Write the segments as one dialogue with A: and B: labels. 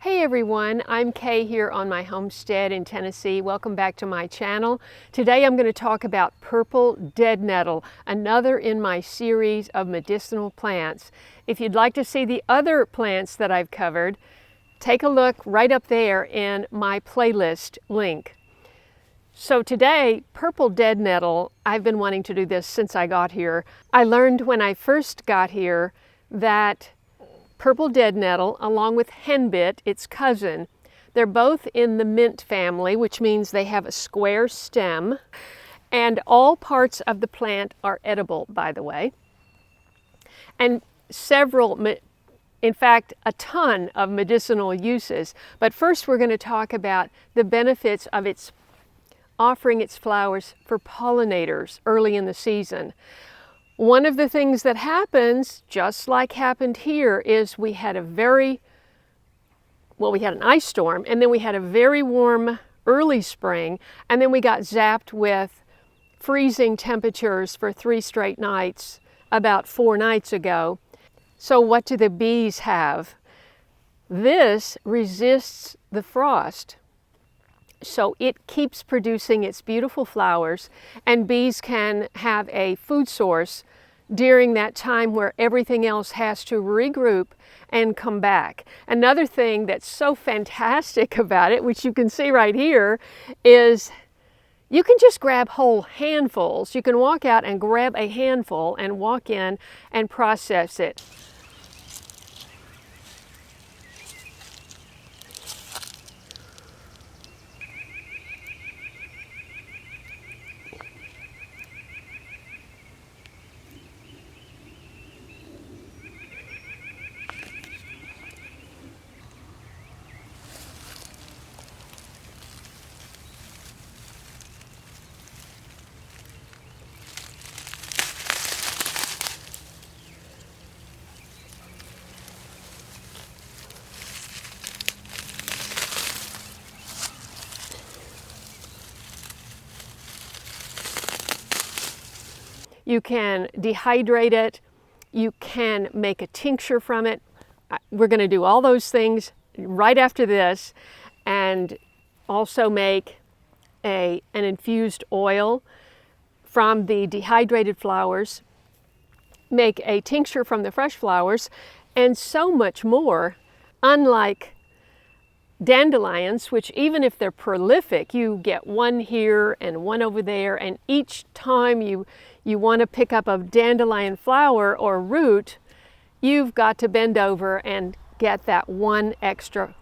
A: Hey everyone, I'm Kaye here on my homestead in Tennessee. Welcome back to my channel. Today I'm going to talk about purple dead nettle, another in my series of medicinal plants. If you'd like to see the other plants that I've covered, take a look right up there in my playlist link. So today, purple dead nettle, I've been wanting to do this since I got here. I learned when I first got here that purple dead nettle, along with henbit, its cousin, they're both in the mint family, which means they have a square stem, and all parts of the plant are edible, by the way. And several, in fact, a ton of medicinal uses. But first we're going to talk about the benefits of offering its flowers for pollinators early in the season. One of the things that happens, just like happened here, is we had an ice storm, and then we had a very warm early spring, and then we got zapped with freezing temperatures for 3 straight nights about 4 nights ago. So what do the bees have? This resists the frost. So it keeps producing its beautiful flowers, and bees can have a food source during that time where everything else has to regroup and come back. Another thing that's so fantastic about it, which you can see right here, is you can just grab whole handfuls. You can walk out and grab a handful and walk in and process it. You can dehydrate it, you can make a tincture from it. We're going to do all those things right after this, and also make an infused oil from the dehydrated flowers, make a tincture from the fresh flowers, and so much more. Unlike dandelions, which even if they're prolific, you get one here and one over there, and each time you want to pick up a dandelion flower or root, you've got to bend over and get that one extra.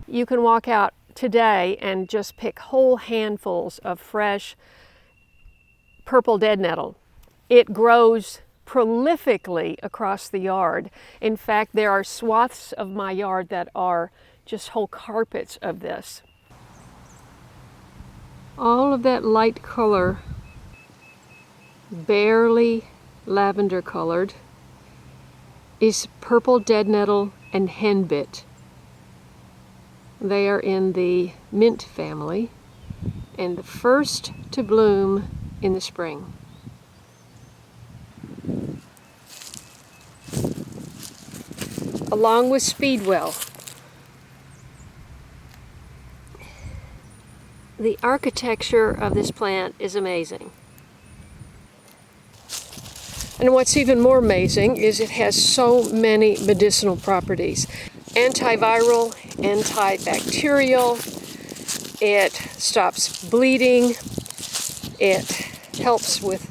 A: You can walk out today and just pick whole handfuls of fresh purple dead nettle. It grows prolifically across the yard. In fact, there are swaths of my yard that are just whole carpets of this. All of that light color, barely lavender colored, is purple dead nettle and henbit. They are in the mint family and the first to bloom in the spring. Along with speedwell. The architecture of this plant is amazing. And what's even more amazing is it has so many medicinal properties. Antiviral, antibacterial, it stops bleeding, it helps with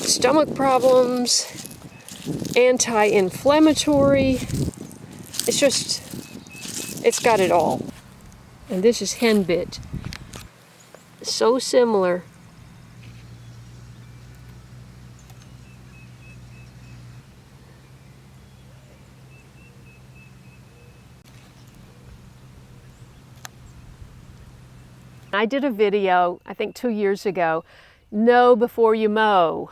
A: stomach problems, anti-inflammatory. It's got it all. And this is henbit. So similar. I did a video, I think 2 years ago, know before you mow.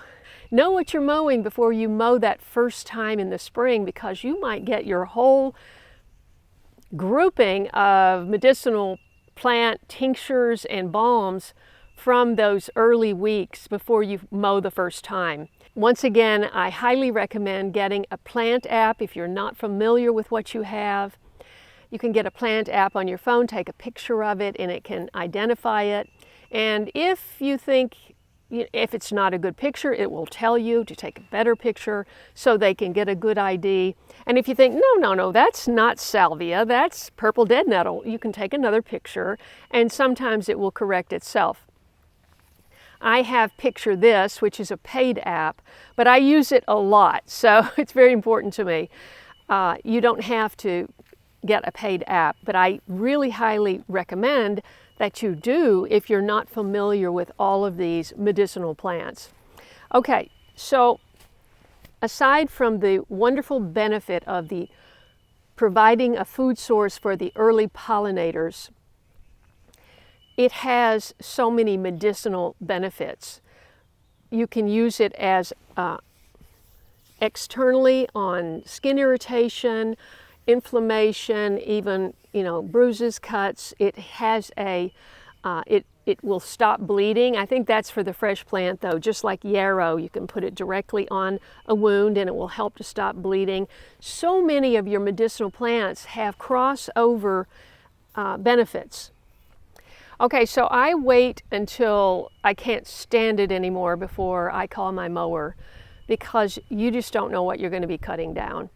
A: Know what you're mowing before you mow that first time in the spring, because you might get your whole grouping of medicinal plant tinctures and balms from those early weeks before you mow the first time. Once again, I highly recommend getting a plant app if you're not familiar with what you have. You can get a plant app on your phone, take a picture of it, and it can identify it. And if you think, if it's not a good picture, it will tell you to take a better picture so they can get a good ID. And if you think, no, that's not salvia, that's purple dead nettle, you can take another picture, and sometimes it will correct itself. I have Picture This, which is a paid app, but I use it a lot, so it's very important to me. You don't have to get a paid app, but I really highly recommend that you do if you're not familiar with all of these medicinal plants. Okay, so aside from the wonderful benefit of the providing a food source for the early pollinators, it has so many medicinal benefits. You can use it as externally on skin irritation, inflammation, even bruises, cuts. It has it will stop bleeding. I think that's for the fresh plant though. Just like yarrow, you can put it directly on a wound and it will help to stop bleeding. So many of your medicinal plants have crossover benefits. Okay, so I wait until I can't stand it anymore before I call my mower, because you just don't know what you're going to be cutting down.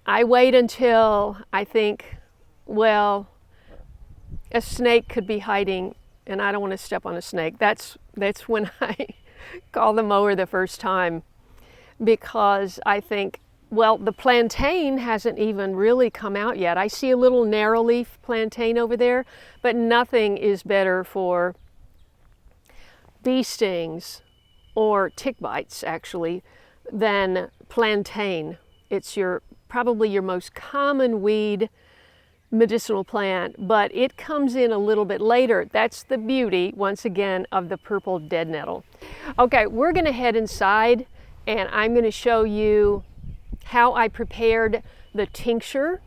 A: I wait until I think, well, a snake could be hiding and I don't want to step on a snake. That's when I call the mower the first time, because I think, well, the plantain hasn't even really come out yet. I see a little narrow leaf plantain over there, but nothing is better for bee stings or tick bites actually than plantain. It's probably your most common weed medicinal plant, but it comes in a little bit later. That's the beauty, once again, of the purple dead nettle. Okay, we're gonna head inside and I'm gonna show you how I prepared the tincture.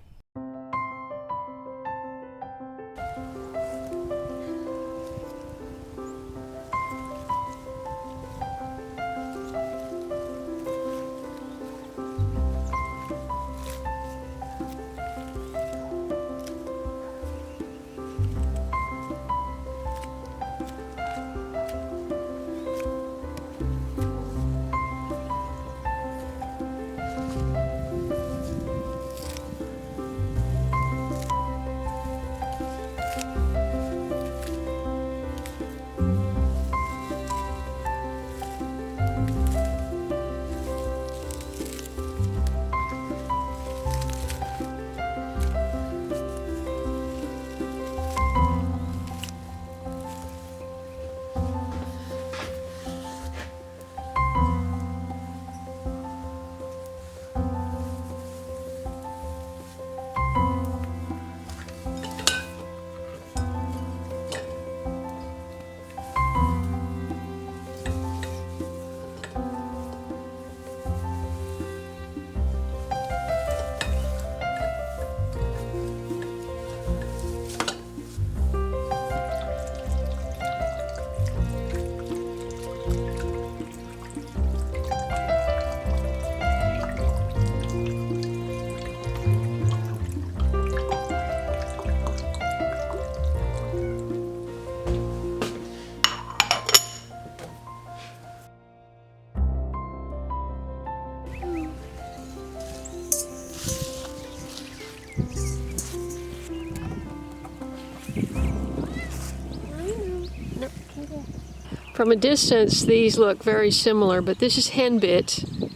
A: From a distance, these look very similar, but this is henbit,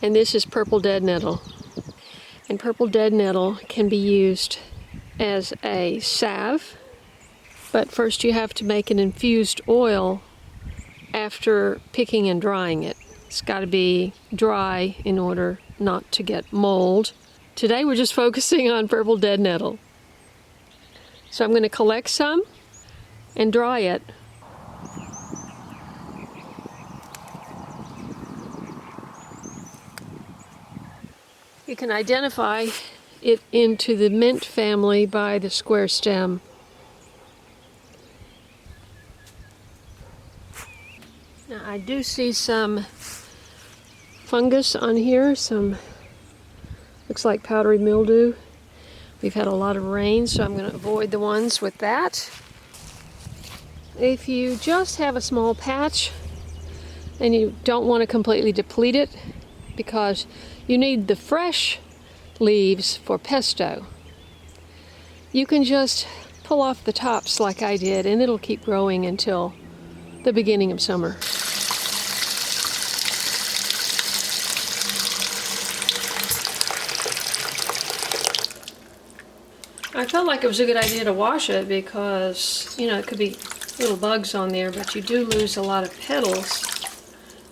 A: and this is purple dead nettle. And purple dead nettle can be used as a salve, but first you have to make an infused oil after picking and drying it. It's got to be dry in order not to get mold. Today we're just focusing on purple dead nettle. So I'm going to collect some and dry it. You can identify it into the mint family by the square stem. Now I do see some fungus on here, looks like powdery mildew. We've had a lot of rain, so I'm going to avoid the ones with that. If you just have a small patch and you don't want to completely deplete it, because you need the fresh leaves for pesto, you can just pull off the tops like I did, and it'll keep growing until the beginning of summer. I felt like it was a good idea to wash it because, you know, it could be little bugs on there, but you do lose a lot of petals.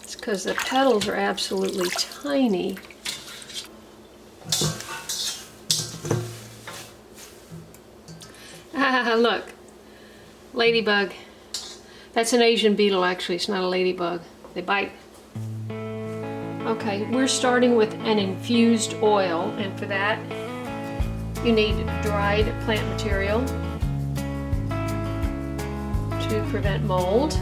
A: It's because the petals are absolutely tiny. Ah, look, ladybug. That's an Asian beetle, actually. It's not a ladybug. They bite. Okay, we're starting with an infused oil, and for that, you need dried plant material to prevent mold.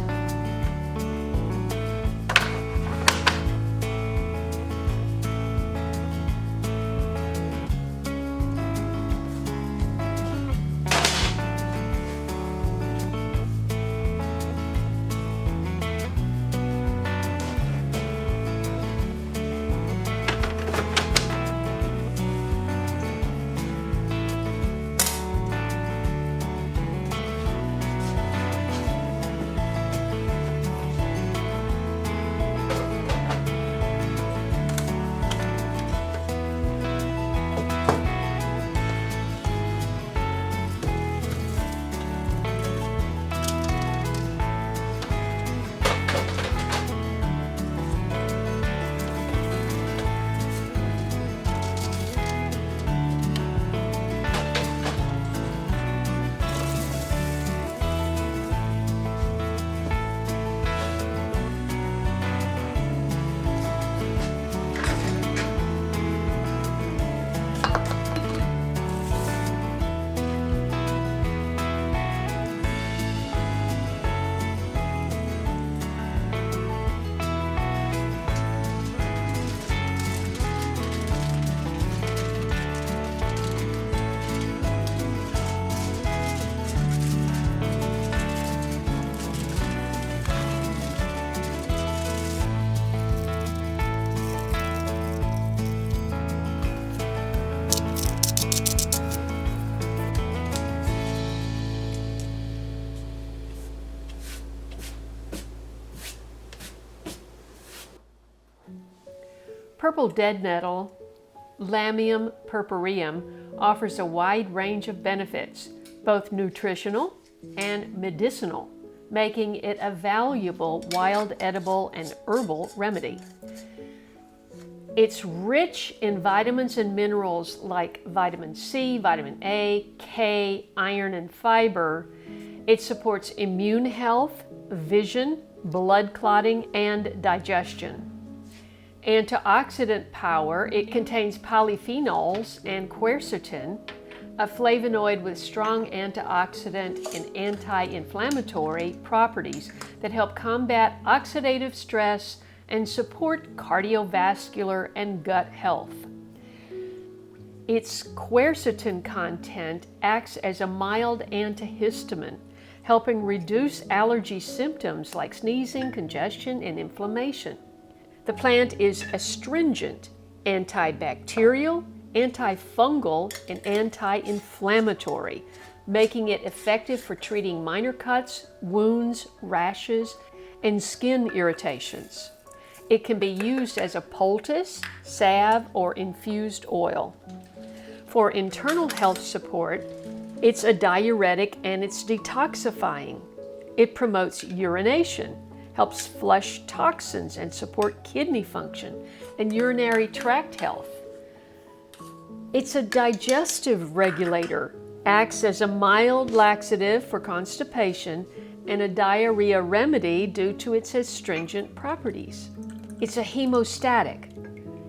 A: Purple dead nettle, Lamium purpureum, offers a wide range of benefits, both nutritional and medicinal, making it a valuable wild edible and herbal remedy. It's rich in vitamins and minerals like vitamin C, vitamin A, K, iron, and fiber. It supports immune health, vision, blood clotting, and digestion. Antioxidant power, it contains polyphenols and quercetin, a flavonoid with strong antioxidant and anti-inflammatory properties that help combat oxidative stress and support cardiovascular and gut health. Its quercetin content acts as a mild antihistamine, helping reduce allergy symptoms like sneezing, congestion, and inflammation. The plant is astringent, antibacterial, antifungal, and anti-inflammatory, making it effective for treating minor cuts, wounds, rashes, and skin irritations. It can be used as a poultice, salve, or infused oil. For internal health support, it's a diuretic and it's detoxifying. It promotes urination, helps flush toxins and support kidney function and urinary tract health. It's a digestive regulator, acts as a mild laxative for constipation and a diarrhea remedy due to its astringent properties. It's a hemostatic.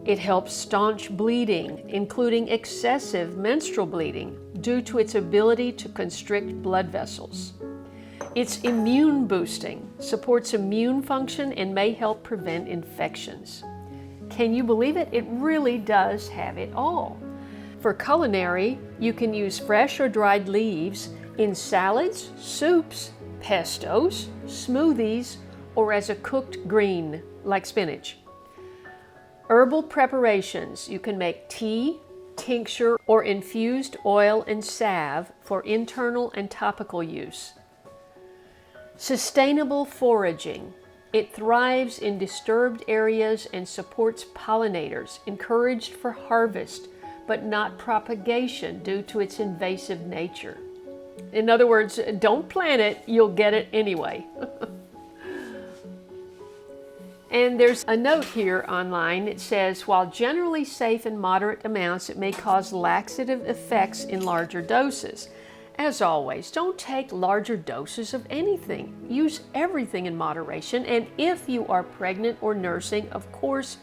A: It helps staunch bleeding, including excessive menstrual bleeding, due to its ability to constrict blood vessels. It's immune boosting, supports immune function, and may help prevent infections. Can you believe it? It really does have it all. For culinary, you can use fresh or dried leaves in salads, soups, pestos, smoothies, or as a cooked green like spinach. Herbal preparations, you can make tea, tincture, or infused oil and salve for internal and topical use. Sustainable foraging. It thrives in disturbed areas and supports pollinators, encouraged for harvest, but not propagation due to its invasive nature. In other words, don't plant it, you'll get it anyway. And there's a note here online. It says, while generally safe in moderate amounts, it may cause laxative effects in larger doses. As always, don't take larger doses of anything. Use everything in moderation, and if you are pregnant or nursing, of course,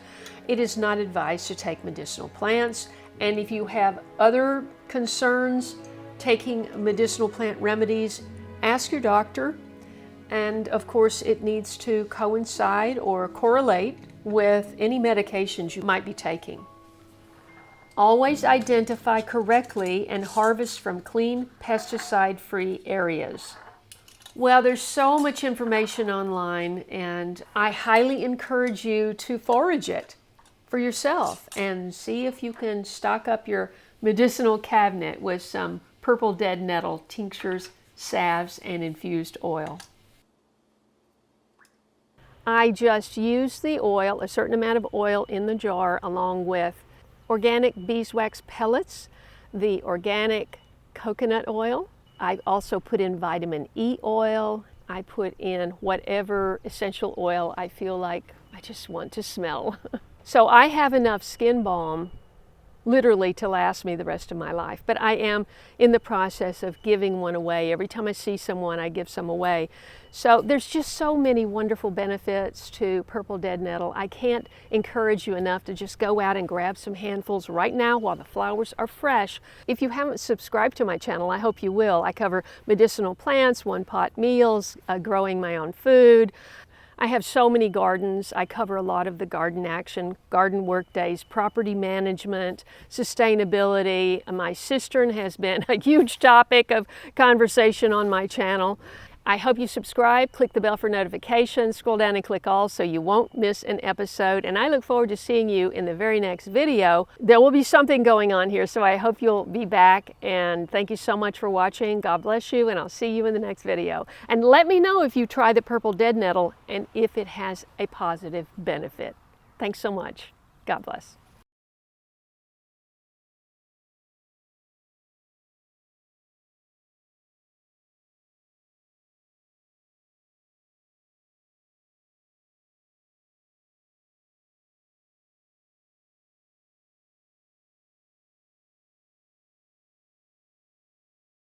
A: it is not advised to take medicinal plants. And if you have other concerns taking medicinal plant remedies, ask your doctor. And of course, it needs to coincide or correlate with any medications you might be taking. Always identify correctly and harvest from clean, pesticide-free areas. Well, there's so much information online, and I highly encourage you to forage it for yourself and see if you can stock up your medicinal cabinet with some purple dead nettle tinctures, salves, and infused oil. I just use the oil, a certain amount of oil in the jar, along with organic beeswax pellets, the organic coconut oil. I also put in vitamin E oil. I put in whatever essential oil I feel like I just want to smell. So I have enough skin balm literally to last me the rest of my life. But I am in the process of giving one away. Every time I see someone, I give some away. So there's just so many wonderful benefits to purple dead nettle. I can't encourage you enough to just go out and grab some handfuls right now while the flowers are fresh. If you haven't subscribed to my channel, I hope you will. I cover medicinal plants, one-pot meals, growing my own food. I have so many gardens. I cover a lot of the garden action, garden work days, property management, sustainability. My cistern has been a huge topic of conversation on my channel. I hope you subscribe, click the bell for notifications, scroll down and click all so you won't miss an episode. And I look forward to seeing you in the very next video. There will be something going on here, so I hope you'll be back. And thank you so much for watching. God bless you, and I'll see you in the next video. And let me know if you try the purple dead nettle and if it has a positive benefit. Thanks so much. God bless.